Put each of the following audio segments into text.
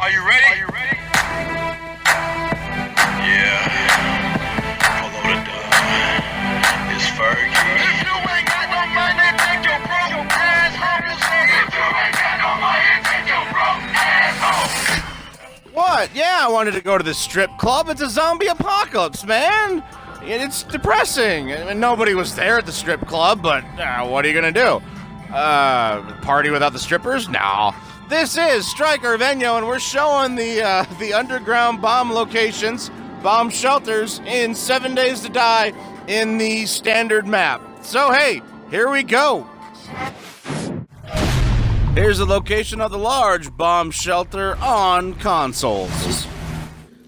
Are you ready? Are you ready? Yeah. Follow the dog. It's Fergie. If you ain't got no money, take your broke ass home. If you ain't got no money, take your broke ass home. What? Yeah, I wanted to go to the strip club. It's a zombie apocalypse, man. It's depressing. I mean, nobody was there at the strip club, but what are you gonna do? Party without the strippers? No. This is Stryker of Enyo, and we're showing the underground bomb locations, bomb shelters in 7 Days to Die in the standard map. So hey, here we go. Here's the location of the large bomb shelter on consoles.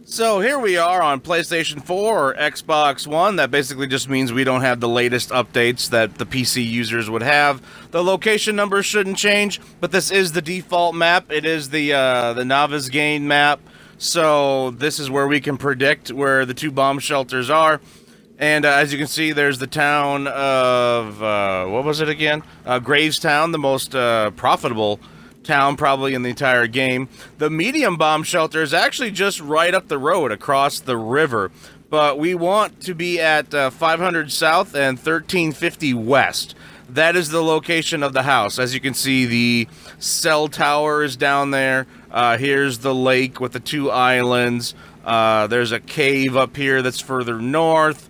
So here we are on PlayStation 4 or Xbox One. That basically just means we don't have the latest updates that the PC users would have. The location numbers shouldn't change, but this is the default map. It is the Navezgane map. So this is where we can predict where the two bomb shelters are. And as you can see, there's the town of, what was it again? Gravestown, the most profitable town probably in the entire game. The medium bomb shelter is actually just right up the road across the river, but we want to be at 500 south and 1350 west. That is the location of the house. As you can see, the cell tower is down there. Here's the lake with the two islands. There's a cave up here that's further north.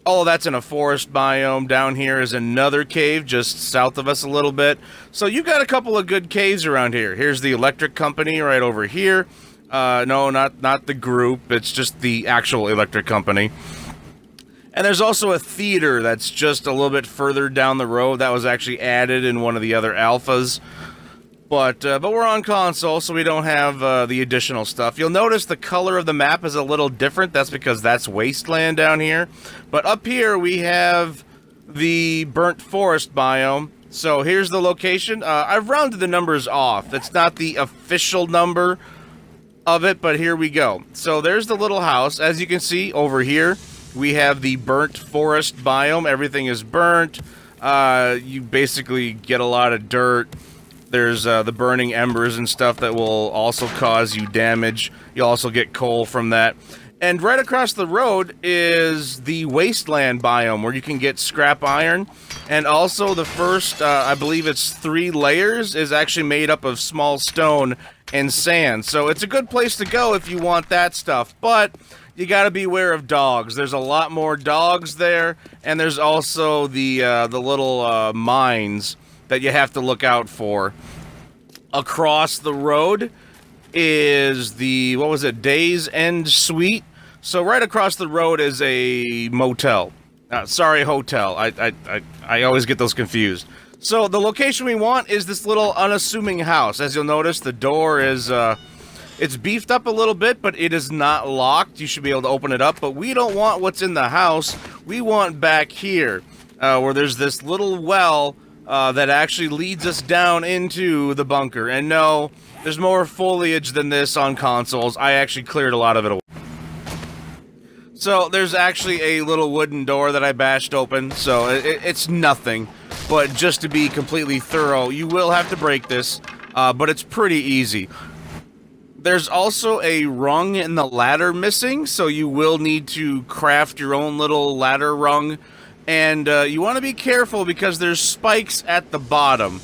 All of that's in a forest biome. Down here is another cave just south of us a little bit. So you've got a couple of good caves around here. Here's the electric company right over here. No, not the group. It's just the actual electric company. And there's also a theater that's just a little bit further down the road. That was actually added in one of the other alphas. But we're on console, so we don't have the additional stuff. You'll notice the color of the map is a little different. That's because that's wasteland down here. But up here, we have the burnt forest biome. So here's the location. I've rounded the numbers off. That's not the official number of it, but here we go. So there's the little house. As you can see over here, we have the burnt forest biome. Everything is burnt. You basically get a lot of dirt. There's the burning embers and stuff that will also cause you damage. You also get coal from that. And right across the road is the wasteland biome where you can get scrap iron. And also the first, I believe it's 3 layers, is actually made up of small stone and sand. So it's a good place to go if you want that stuff. But you gotta be aware of dogs. There's a lot more dogs there. And there's also the little mines that you have to look out for. Across the road is the, what was it, Days End Suite. So right across the road is a motel. Sorry, hotel. I always get those confused. So the location we want is this little unassuming house. As you'll notice, the door is, it's beefed up a little bit, but it is not locked. You should be able to open it up, but we don't want what's in the house. We want back here, where there's this little well that actually leads us down into the bunker. And no, there's more foliage than this on consoles. I actually cleared a lot of it away. So there's actually a little wooden door that I bashed open, so it's nothing. But just to be completely thorough, you will have to break this, but it's pretty easy. There's also a rung in the ladder missing, so you will need to craft your own little ladder rung. And you want to be careful because there's spikes at the bottom.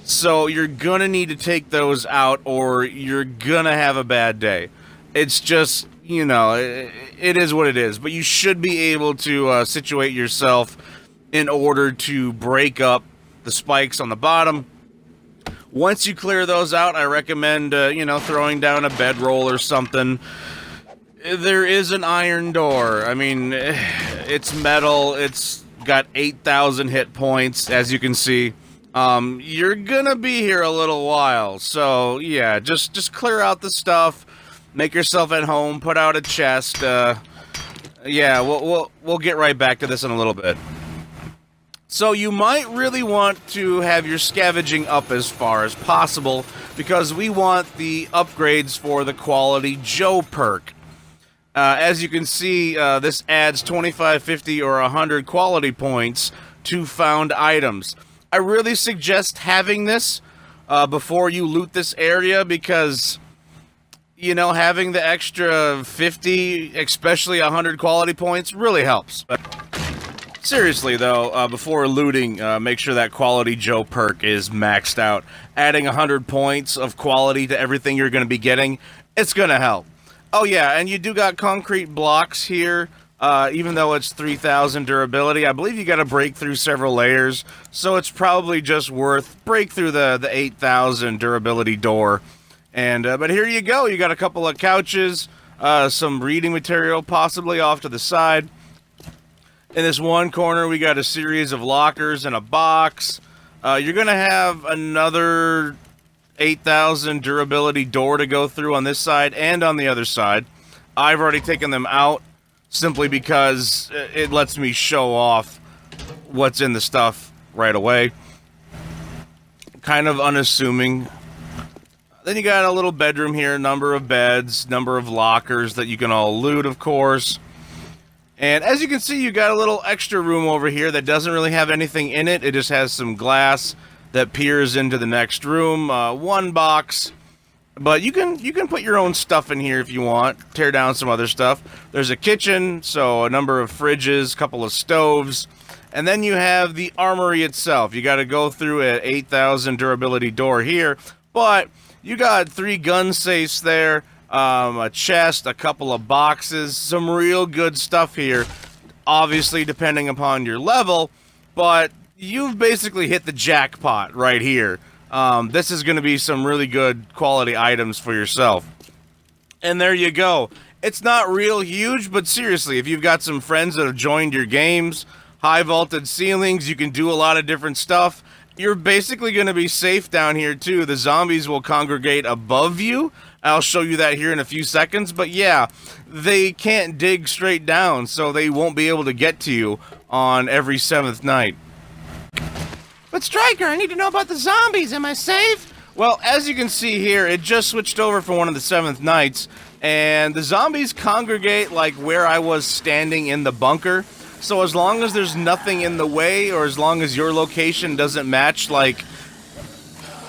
So you're going to need to take those out or you're going to have a bad day. It's just, you know, it is what it is. But you should be able to situate yourself in order to break up the spikes on the bottom. Once you clear those out, I recommend, you know, throwing down a bedroll or something. There is an iron door. I mean, it's metal. It's got 8,000 hit points, as you can see. You're gonna be here a little while. So, yeah, just clear out the stuff. Make yourself at home. Put out a chest. Yeah, we'll get right back to this in a little bit. So you might really want to have your scavenging up as far as possible because we want the upgrades for the Quality Joe perk. As you can see, this adds 25, 50, or 100 quality points to found items. I really suggest having this before you loot this area because you know, having the extra 50, especially 100 quality points, really helps. But seriously, though, before looting, make sure that Quality Joe perk is maxed out. Adding 100 points of quality to everything you're going to be getting, it's going to help. Oh, yeah, and you do got concrete blocks here. Even though it's 3,000 durability, I believe you got to break through several layers, so it's probably just worth break through the 8,000 durability door. And but here you go. You got a couple of couches, some reading material possibly off to the side. In this one corner, we got a series of lockers and a box. You're gonna have another 8,000 durability door to go through on this side and on the other side. I've already taken them out, simply because it lets me show off what's in the stuff right away. Kind of unassuming. Then you got a little bedroom here, number of beds, number of lockers that you can all loot, of course. And as you can see, you got a little extra room over here that doesn't really have anything in it. It just has some glass that peers into the next room. One box. But you can put your own stuff in here if you want. Tear down some other stuff. There's a kitchen, so a number of fridges, couple of stoves. And then you have the armory itself. You got to go through an 8,000 durability door here. But you got 3 gun safes there, a chest, a couple of boxes, some real good stuff here. Obviously, depending upon your level. But you've basically hit the jackpot right here. This is going to be some really good quality items for yourself. And there you go. It's not real huge, but seriously, if you've got some friends that have joined your games, high vaulted ceilings, you can do a lot of different stuff. You're basically going to be safe down here too. The zombies will congregate above you. I'll show you that here in a few seconds. But yeah, they can't dig straight down, so they won't be able to get to you on every 7th night. But Stryker, I need to know about the zombies. Am I safe? Well, as you can see here, it just switched over for one of the 7th nights, and the zombies congregate like where I was standing in the bunker. So as long as there's nothing in the way, or as long as your location doesn't match like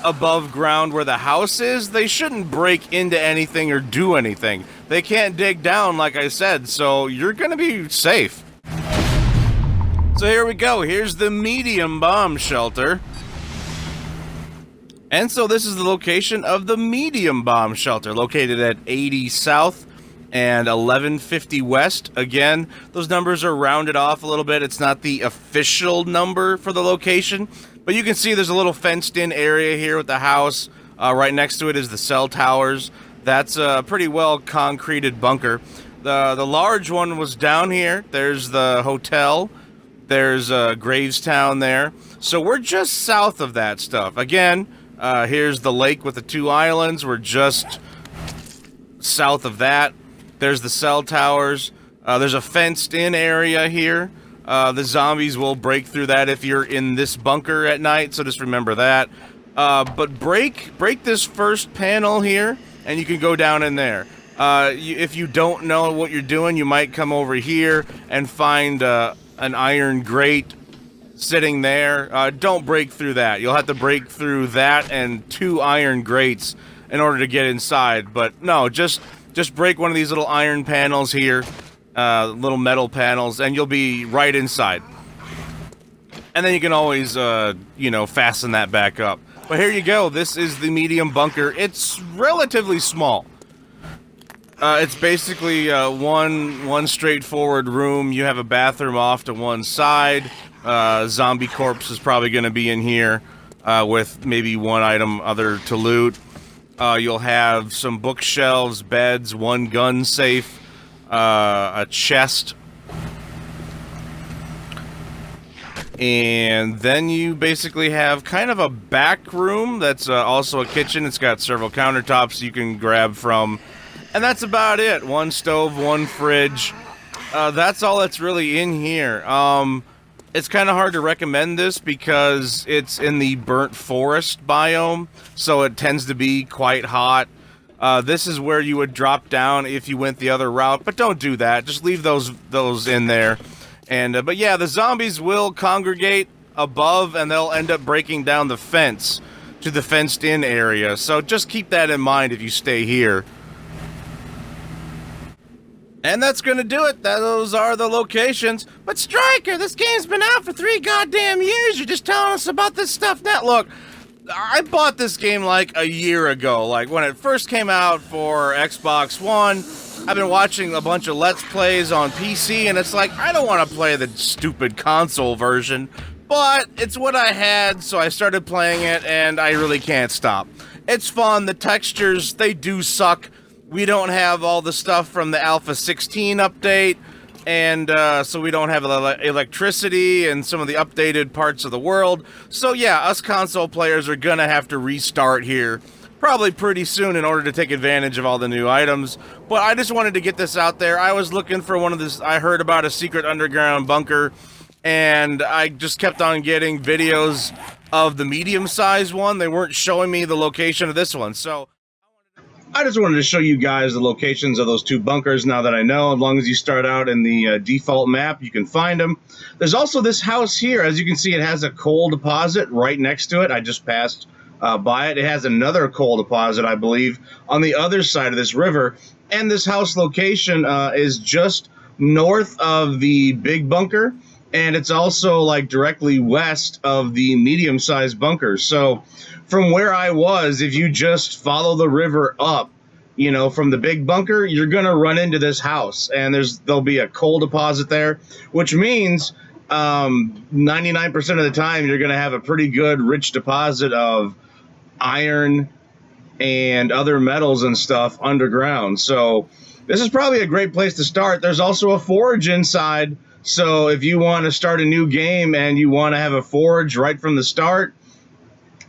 above ground where the house is, they shouldn't break into anything or do anything. They can't dig down, like I said, so you're gonna be safe. So here we go. Here's the medium bomb shelter. And so this is the location of the medium bomb shelter, located at 80 South and 1150 West. Again, those numbers are rounded off a little bit. It's not the official number for the location, but you can see there's a little fenced-in area here with the house. Right next to it is the cell towers. That's a pretty well concreted bunker. The large one was down here. There's the hotel. There's Gravestown there. So we're just south of that stuff. Again, here's the lake with the 2 islands. We're just south of that. There's the cell towers. There's a fenced-in area here. The zombies will break through that if you're in this bunker at night, so just remember that. But break this first panel here, and you can go down in there. If you don't know what you're doing, you might come over here and find an iron grate sitting there. Don't break through that. You'll have to break through that and 2 iron grates in order to get inside. But no, just break one of these little iron panels here, little metal panels, and you'll be right inside. And then you can always, fasten that back up. But here you go. This is the medium bunker. It's relatively small. It's basically one straightforward room. You have a bathroom off to one side. Zombie corpse is probably going to be in here with maybe one item other to loot. You'll have some bookshelves, beds, 1 gun safe, a chest. And then you basically have kind of a back room that's also a kitchen. It's got several countertops you can grab from. And that's about it. 1 stove, 1 fridge. That's all that's really in here. It's kind of hard to recommend this because it's in the burnt forest biome, so it tends to be quite hot. This is where you would drop down if you went the other route, but don't do that. Just leave those in there. And but yeah, the zombies will congregate above, and they'll end up breaking down the fence to the fenced-in area. So just keep that in mind if you stay here. And that's going to do it. Those are the locations. But Stryker, this game's been out for 3 goddamn years. You're just telling us about this stuff now. Look, I bought this game like a year ago. Like when it first came out for Xbox One. I've been watching a bunch of Let's Plays on PC, and it's like, I don't want to play the stupid console version. But it's what I had, so I started playing it, and I really can't stop. It's fun. The textures, they do suck. We don't have all the stuff from the Alpha 16 update, and so we don't have electricity and some of the updated parts of the world. So yeah, us console players are gonna have to restart here probably pretty soon in order to take advantage of all the new items. But I just wanted to get this out there. I was looking for one of this. I heard about a secret underground bunker, and I just kept on getting videos of the medium-sized one. They weren't showing me the location of this one, so I just wanted to show you guys the locations of those 2 bunkers now that I know. As long as you start out in the default map, you can find them. There's also this house here. As you can see, it has a coal deposit right next to it. I just passed by it. It has another coal deposit, I believe, on the other side of this river. And this house location is just north of the big bunker. And it's also like directly west of the medium-sized bunkers. So from where I was, if you just follow the river up, you know, from the big bunker, you're going to run into this house. And there'll be a coal deposit there, which means 99% of the time you're going to have a pretty good rich deposit of iron and other metals and stuff underground. So this is probably a great place to start. There's also a forge inside. So if you want to start a new game and you want to have a forge right from the start,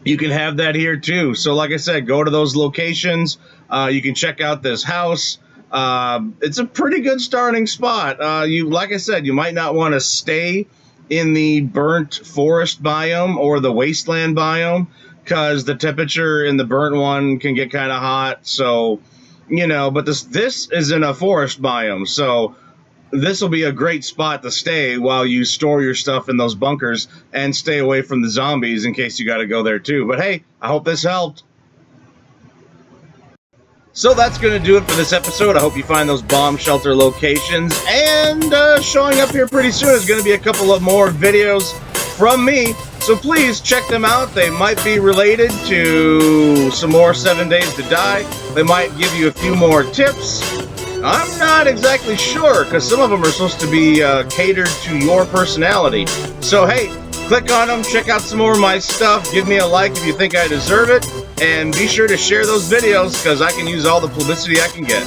you can have that here too. So like I said, go to those locations. You can check out this house. It's a pretty good starting spot. Like I said, you might not want to stay in the burnt forest biome or the wasteland biome because the temperature in the burnt one can get kind of hot. So, you know, but this is in a forest biome. So this will be a great spot to stay while you store your stuff in those bunkers and stay away from the zombies in case you got to go there too. But hey, I hope this helped. So that's going to do it for this episode. I hope you find those bomb shelter locations. And showing up here pretty soon is going to be a couple of more videos from me. So please check them out. They might be related to some more 7 Days to Die. They might give you a few more tips. I'm not exactly sure, because some of them are supposed to be catered to your personality. So hey, click on them, check out some more of my stuff, give me a like if you think I deserve it, and be sure to share those videos, because I can use all the publicity I can get.